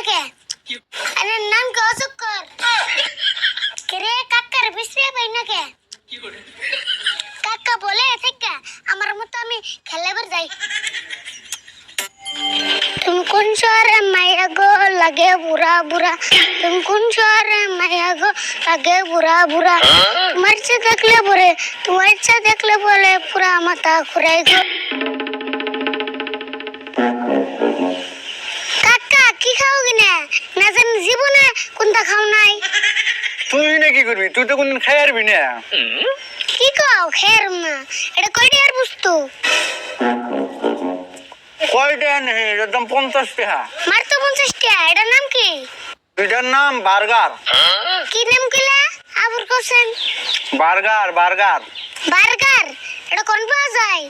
কে আরে নাম কে অচক্কর কেরে কাকার বিশ্রে পাই না কে কাকা বলে থেকে আমার মতো আমি খেলাবার যাই तुम कौन शहरे माया गो लगे बुरा बुरा तुम कौन शहरे माया गो लगे बुरा बुरा तुम्हारे से देखले बोले तुम्हारे से देखले बोले पूरा माथा खुराई गो কাকা কি খাওগে না না জানি জীবনে কোনটা খাও নাই তুই না কি করবি তুই তো কোনদিন খাই আরবি না কি খাও খের না এটা কয়টা আর বস্তু কয়টা নেই একদম 50 টাকা মার তো 50 টাকা এটার নাম কি এটার নাম বার্গার কি নাম কইলা আবুর কোসেন বার্গার বার্গার বার্গার এটা কোন পাওয়া যায়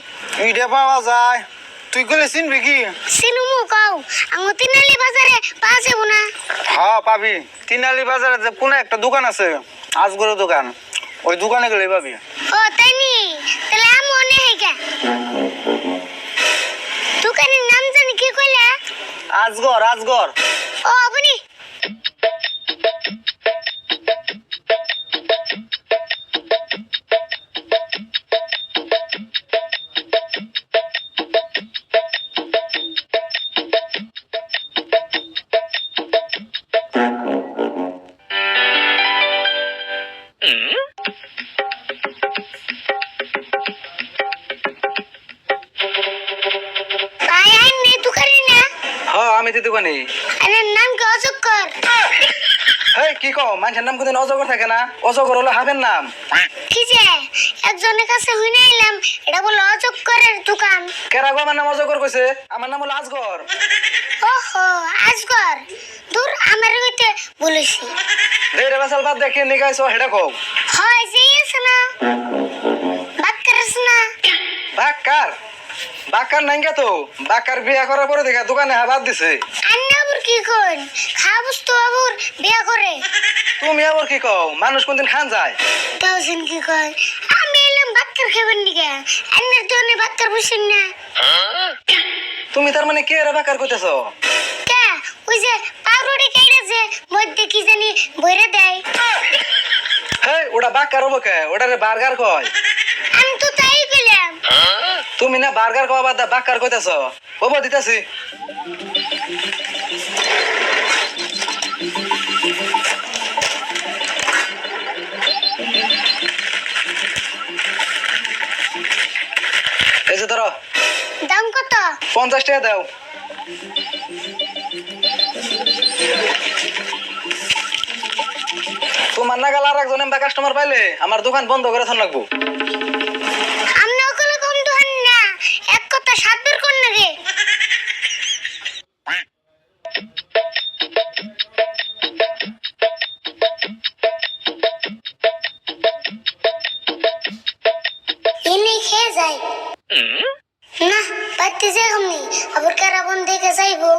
এটা পাওয়া যায় তুই কইলে চিনবি কি সিনুমু কও আঙ্গু তিনালি বাজারে পাওয়া যাবো না হ্যাঁ পাবি তিনালি বাজারে যে কোন একটা দোকান আছে আজগরের দোকান ওই দোকানে গেলে পাবি ও তাই নি তাহলে আমি মনে হইগা দোকানের নাম জানি কি কইলা আজগর আজগর ও আপনি হ্যাঁ আমি তো দোকানে আরে নাম কি অচক্কর হেই কি কও মানুষের নাম কোনদিন অজগর থাকে না অজগর হলো হাবের নাম কি যে একজনের কাছে হইনা এলাম এটা বলে অচক্করের দোকান কেরা গো আমার নাম অজগর কইছে আমার নাম হলো আজগর ওহো আজগর দূর আমার হইতে বলেছি দেরে বাসাল বাদ দেখে নিগাইছো হেডা কও হয় যে আছে না বাক্কার আছে না বাক্কার বাক্কার নাইগা তো বাক্কার বিয়া করার পরে দেখা দোকানে হাবাদ দিছে আন্না আবুর কি কইন খাবস তো আবুর বিয়া করে তুমি আবার কি কও মানুষ কোনদিন খান যায় তাওসিন কি কয় আমি এলাম বাক্কার খাবেন নিগা আন্নার জন্য বাক্কার বসেন না তুমি তার মানে কে রে বাক্কার কইতেছো কে ওই যে পাউরুটি কেটে যে মধ্যে কি জানি বইরে দেয় হেই ওটা বাক্কার হবো কে ওটারে বার্গার কয় আমি তো তাই কইলাম তুমি না বার্গার কওয়া বাদ বাক্কার কইতেছো হবো দিতাছি এই যে ধরো দাম কত 50 টাকা দাও তোমার নাগাল আর একজন এমবা কাস্টমার পাইলে আমার দোকান বন্ধ করে থান লাগবো আমি ওগুলো কম দোকান না এক কথা সাত বের কোন নাকি এনে খেয়ে যায় না পাইতে যাই আমি আবার কারাবন দেখে যাইবো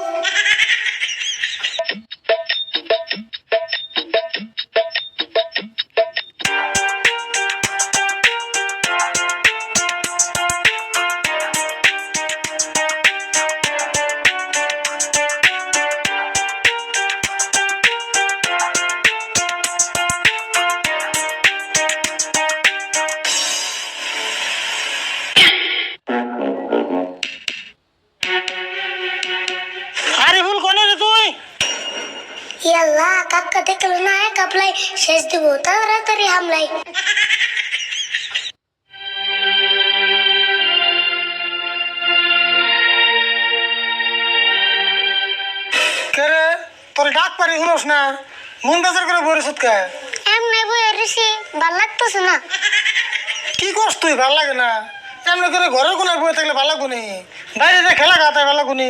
ইয়াল্লা কাকা দেখলো না এক আপলাই শেষ দিব তাড়াতাড়ি হামলাই কেরে তোর ডাক পারি শুনোস না মন বাজার করে বরে সুতকা এমনি বই ঋষি ভাল লাগতেছে না কি করছ তুই ভাল লাগে না এমনি করে ঘরের কোনায় বয়ে থাকলে ভাল লাগবো নি বাইরে যে খেলা খাতে ভাল লাগবো নি